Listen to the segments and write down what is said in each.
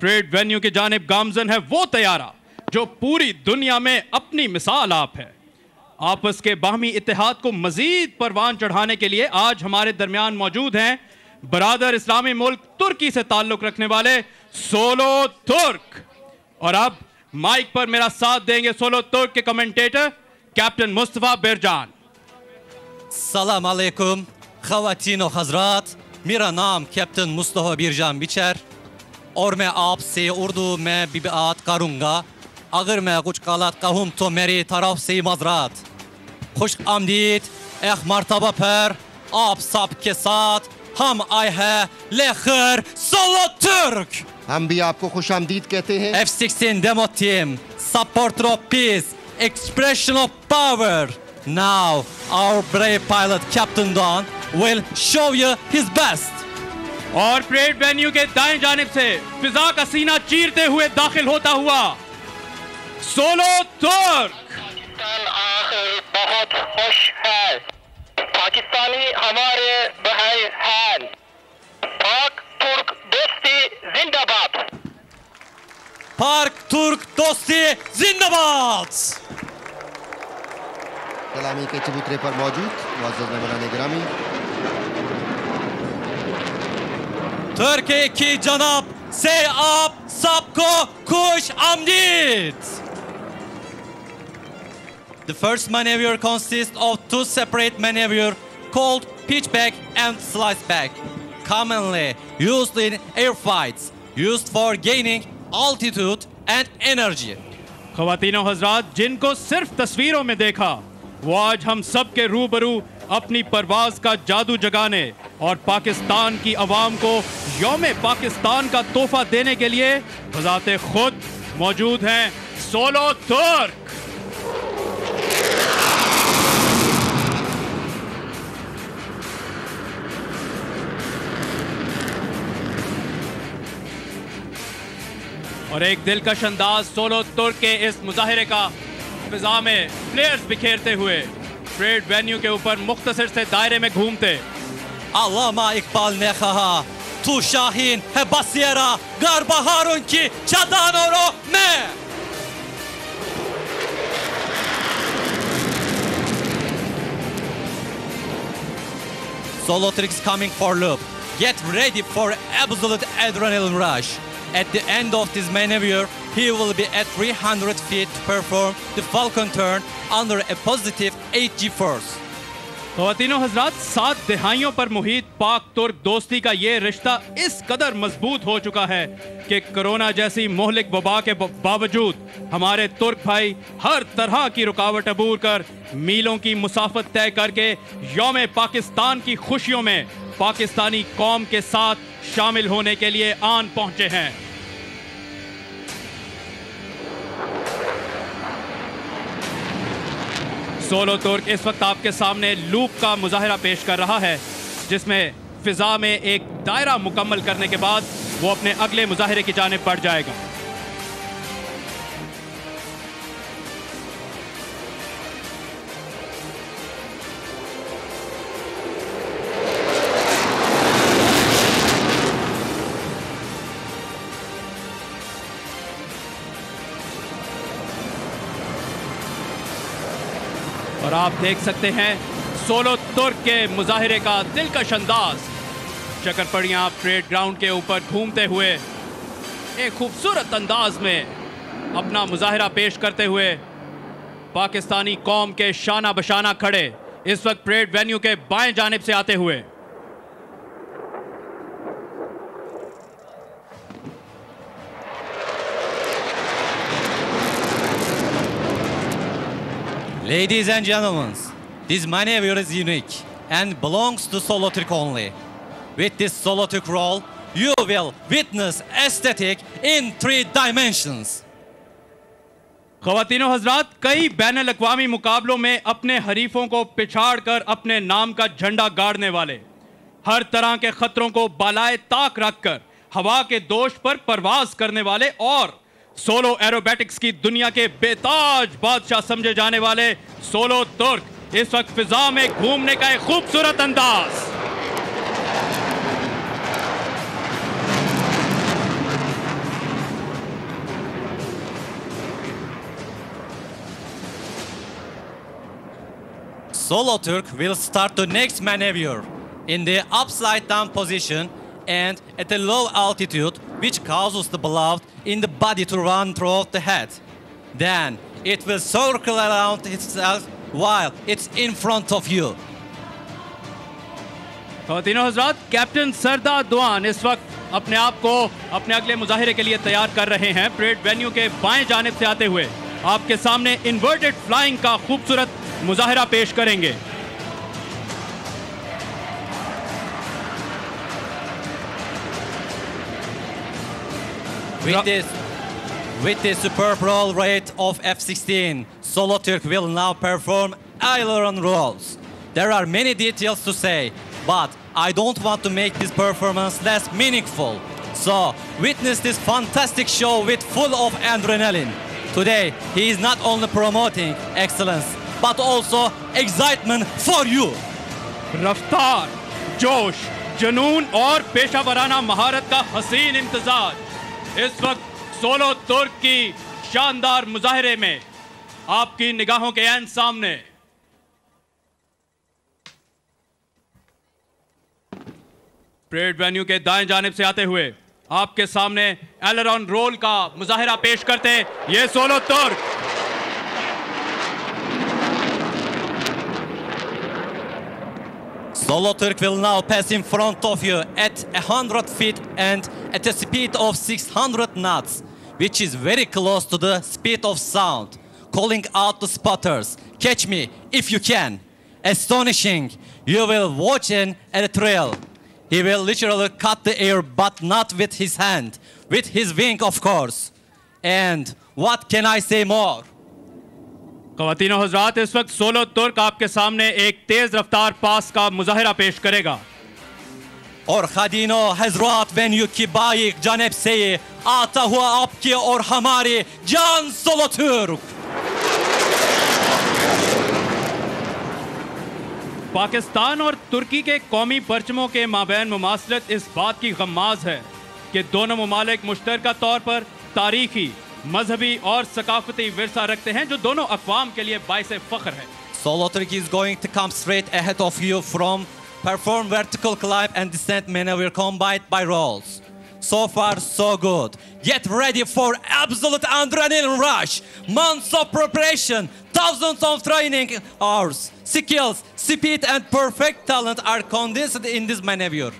Parade venue की जानिब गामजन है वो तैयारा जो पूरी दुनिया में अपनी मिसाल आप है। आपस के बाहमी इत्तेहाद को मजीद परवान चढ़ाने के लिए आज हमारे दरमियान मौजूद हैं बरादर इस्लामी मुल्क तुर्की से ताल्लुक रखने वाले सोलो तुर्क। और अब माइक पर मेरा साथ देंगे सोलो तुर्क के कमेंटेटर कैप्टन मुस्तफा बिरजान। सलाम अलैकुम ख़वातीन और हज़रात, मेरा नाम कैप्टन मुस्तफा बिरजान बिचर और मैं आपसे उर्दू में भी बात करूँगा। अगर मैं कुछ गलत कहूँ तो मेरी तरफ से माज़रत। खुश आमदीद एक मरतबा पर आप सब के साथ हम आए हैं लेकर सोलो तुर्क। हम भी आपको खुश आमदीद कहते हैं। F-16 demo team, supporter of peace, expression of power. Now our brave pilot Captain Don will show you his best. और परेड वेन्यू के दाएं जानिब से फिजा का सीना चीरते हुए दाखिल होता हुआ सोलो तुर्क। पाकिस्तान आखिर बहुत खुश है। पाकिस्तानी हमारे भाई हैं। पाक तुर्क दोस्ती जिंदाबाद। पाक तुर्क दोस्ती जिंदाबाद। सलामी के चबूतरे पर मौजूद मुअज़्ज़ज़ मेहमानान गिरामी, तुर्की की जनाब से आप सबको खुश आमदीद। The first maneuver consists of two separate maneuvers called pitchback and sliceback, commonly used in air fights, used for gaining altitude and energy. ख़वातीनो हज़रात, जिनको सिर्फ तस्वीरों में देखा वो आज हम सब के रूबरू अपनी परवाज का जादू जगाने और पाकिस्तान की आवाम को यौम पाकिस्तान का तोहफा देने के लिए बज़ाते खुद मौजूद हैं सोलो तुर्क। और एक दिलकश अंदाज सोलो तुर्क के इस मुजाहिरे का फिजा में प्लेयर्स बिखेरते हुए परेड वेन्यू के ऊपर मुख्तसर से दायरे में घूमते। अल्लामा इकबाल ने कहा तू शाहीन है बसेरा गर बहारों की चदानों में। Solo Turks coming for loop. Get ready for absolute adrenaline rush. At the end of this maneuver, he will be at 300 feet to perform the Falcon turn under a positive 8G force. ख़वातीनो हज़रात, 7 दहाइयों पर मुहित पाक तुर्क दोस्ती का ये रिश्ता इस कदर मजबूत हो चुका है कि कोरोना जैसी मोहलिक वबा के बावजूद हमारे तुर्क भाई हर तरह की रुकावट अबूर कर मीलों की मुसाफत तय करके यौम पाकिस्तान की खुशियों में पाकिस्तानी कौम के साथ शामिल होने के लिए आन पहुंचे हैं। सोलो तुर्क इस वक्त आपके सामने लूप का मुजाहिरा पेश कर रहा है जिसमें फिजा में एक दायरा मुकम्मल करने के बाद वो अपने अगले मुजाहिरे की जानिब बढ़ जाएगा। और आप देख सकते हैं सोलो तुर्क के मुजाहिरे का दिलकश अंदाज। चकरपड़ियाँ परेड ग्राउंड के ऊपर घूमते हुए एक खूबसूरत अंदाज में अपना मुजाहिरा पेश करते हुए पाकिस्तानी कौम के शाना बशाना खड़े इस वक्त परेड वेन्यू के बाएं जानिब से आते हुए। Ladies and gentlemen, this maneuver is unique and belongs to Solo Turk only. With this Solo Turk roll, you will witness aesthetic in 3 dimensions. ख़वातीनो हज़रात, कई बैनुल अक़वामी मुकाबलों में अपने हरीफों को पिछाड़ कर अपने नाम का झंडा गाड़ने वाले, हर तरह के खतरों को बालाए ताक रखकर हवा के दोष पर परवाज करने वाले और सोलो एरोबैटिक्स की दुनिया के बेताज बादशाह समझे जाने वाले सोलो तुर्क इस वक्त फिजा में घूमने का एक खूबसूरत अंदाज। Solo Turk will start the next maneuver in the upside down position and at a low altitude, which causes the blood in the body to run throughout the head. Then it will circle around itself while it's in front of you. ख़वातीनो Hazrat, captain सरदार दुआन इस वक्त अपने आप को अपने अगले मुजाहिरे के लिए तैयार कर रहे हैं। परेड वेन्यू के बाएं जानिब से आते हुए आपके सामने इन्वर्टेड फ्लाइंग का खूबसूरत मुजाहिरा पेश करेंगे। With the superb roll rate of F-16, Solo Turk will now perform aileron rolls. There are many details to say, but I don't want to make this performance less meaningful. So, witness this fantastic show with full of adrenaline. Today, he is not only promoting excellence, but also excitement for you. रफ्तार, जोश, जुनून और पेशावराना महारत का हसीन इम्तिजाज इस वक्त solo तुर्क की शानदार मुजाहिरे में आपकी निगाहों के ऐन सामने। परेड वेन्यू के दाएं जानिब से आते हुए आपके सामने एलेरॉन रोल का मुजाहिरा पेश करते ये सोलो तुर्क। Solo Turk will now pass in front of you at 100 feet and at a speed of 600 knots, which is very close to the speed of sound, calling out the spotters, "Catch me if you can." Astonishing, you will watch an trail. He will literally cut the air, but not with his hand, with his wing, of course. And what can I say more? ख़वातीनो हज़रात, इस वक्त solo तुर्क आपके सामने एक तेज रफ्तार पास का मुजाहिरा पेश करेगा। और ख़वातीनो हज़रात, वेन्यू की बाइक जानिब से आता हुआ आपके और हमारे जान सोलो तुर्क। पाकिस्तान और तुर्की के कौमी परचमों के माबैन मुमासलत इस बात की गम्माज है कि दोनों ममालिक मुश्तरका तौर पर तारीखी, मजहबी और सकाफती विरसा रखते हैं जो दोनों अक़वाम के लिए बाइसे फ़ख्र है। Solo Turk is going to come straight ahead of you from perform vertical climb and descent maneuver combined by rolls. So far, so good. Get ready for absolute adrenaline rush. Months of preparation, thousands of training hours, skills, speed and perfect talent are condensed in this maneuver.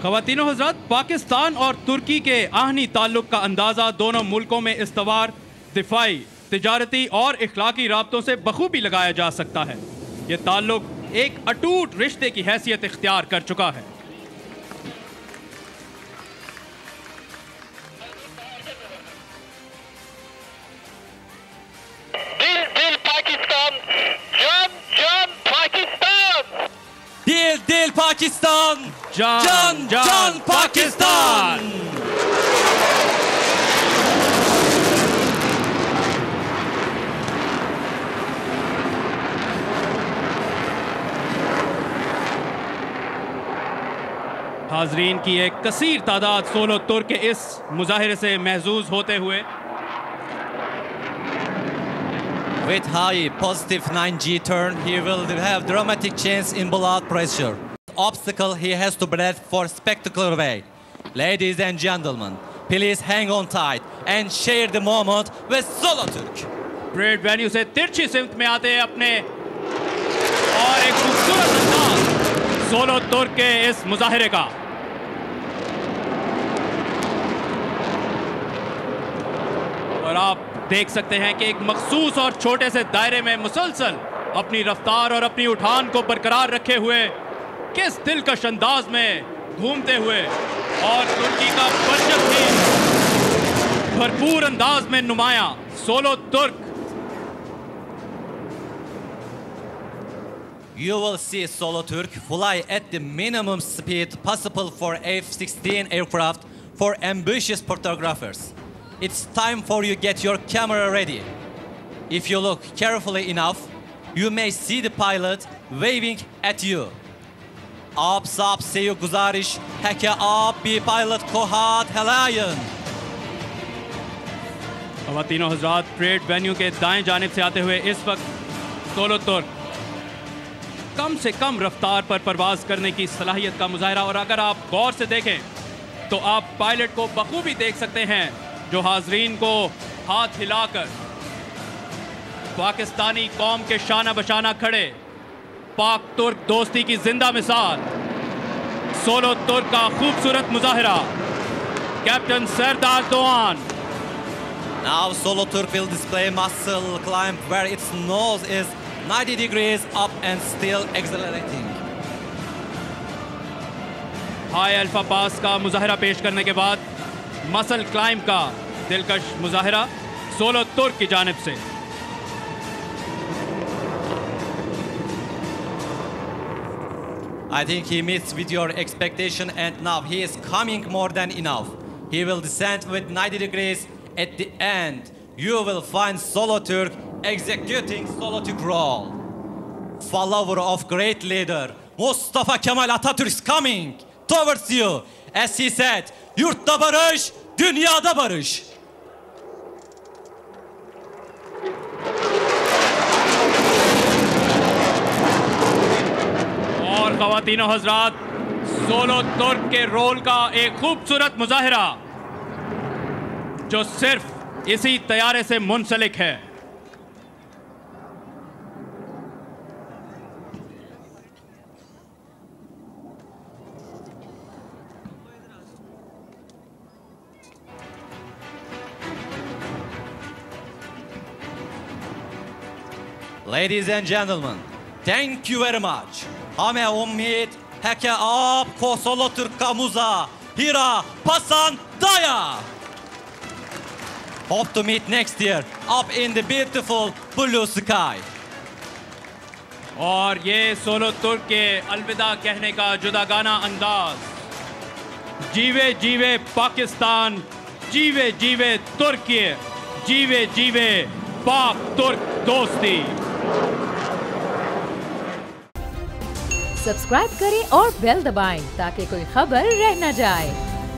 ख़वातीनो हज़रात, पाकिस्तान और तुर्की के आहनी ताल्लुक़ का अंदाज़ा दोनों मुल्कों में इस्तवार, दिफाई, तिजारती और इखलाकी राब्तों से बखूबी लगाया जा सकता है। ये ताल्लुक़ एक अटूट रिश्ते की हैसियत इख्तियार कर चुका है। दिल दिल पाकिस्तान, जान जान पाकिस्तान। Dil Dil Pakistan! जान जान पाकिस्तान। हाजरीन की एक कसीर तादाद सोलो तुर्क के इस मुजाहिरे से महजूज होते हुए With high positive 9G turn, he will have dramatic change in blood pressure. Obstacle he has to breathe for spectacular way. Ladies and gentlemen, please hang on tight and share the moment with Solo Turk. Parade venue से तिरछी सिमत में आते हैं अपने और एक खूबसूरत अंदाज सोलो तुर्क के इस मुजाहिरे का। और आप देख सकते हैं कि एक मखसूस और छोटे से दायरे में मुसलसल अपनी रफ्तार और अपनी उठान को बरकरार रखे हुए किस दिलकश अंदाज में घूमते हुए और तुर्की का परचम भी भरपूर अंदाज में नुमाया सोलो तुर्क। You will see Solo Turk fly at the minimum speed possible for F-16 aircraft for ambitious photographers. It's time for you to get your camera ready. If you look carefully enough, you may see the pilot waving at you. आप सबसे ये गुजारिश है कि आप भी pilot को हाथ हिलाएं ख़वातीनो हज़रात, ट्रेड वेन्यू के दाएं जानिब से आते हुए इस वक्त सोलो तुर्क कम से कम रफ्तार पर परवाज करने की सलाहियत का मुजाहरा, और अगर आप गौर से देखें तो आप पायलट को बखूबी देख सकते हैं जो हाजरीन को हाथ हिलाकर पाकिस्तानी कौम के शाना बशाना खड़े पाक तुर्क दोस्ती की जिंदा मिसाल सोलो तुर्क का खूबसूरत मुजाहरा captain Sardar दोआन। Now Solo Turk will display muscle climb where its nose is 90 degrees up and still accelerating. High alpha pass का मुजाहरा पेश करने के बाद मसल क्लाइंब का दिलकश मुजाहरा सोलो तुर्क की जानिब से। I think he meets with your expectation and now he is coming more than enough. He will descend with 90 degrees. At the end, you will find Solo Turk executing Solo Turk roll. Follower of great leader Mustafa Kemal Atatürk is coming towards you. As he said, yurtta barış, dünyada barış. और ख़वातीनो हज़रात, solo तुर्क के role का एक खूबसूरत मुजाहरा जो सिर्फ इसी तैयारे से मुंसलिक है। Ladies and gentlemen, thank you very much. हमें उम्मीद है कि आपको सोलो तुर्क का मुजा हीरा पसंद आया। Hope to meet next year up in the beautiful blue sky. और ये सोलो तुर्क के अलविदा कहने का जुदागाना अंदाज, जीवे जीवे पाकिस्तान, जीवे जीवे तुर्की, जीवे जीवे पाक तुर्क दोस्ती। सब्सक्राइब करें और बेल दबाएं ताकि कोई खबर रह न जाए।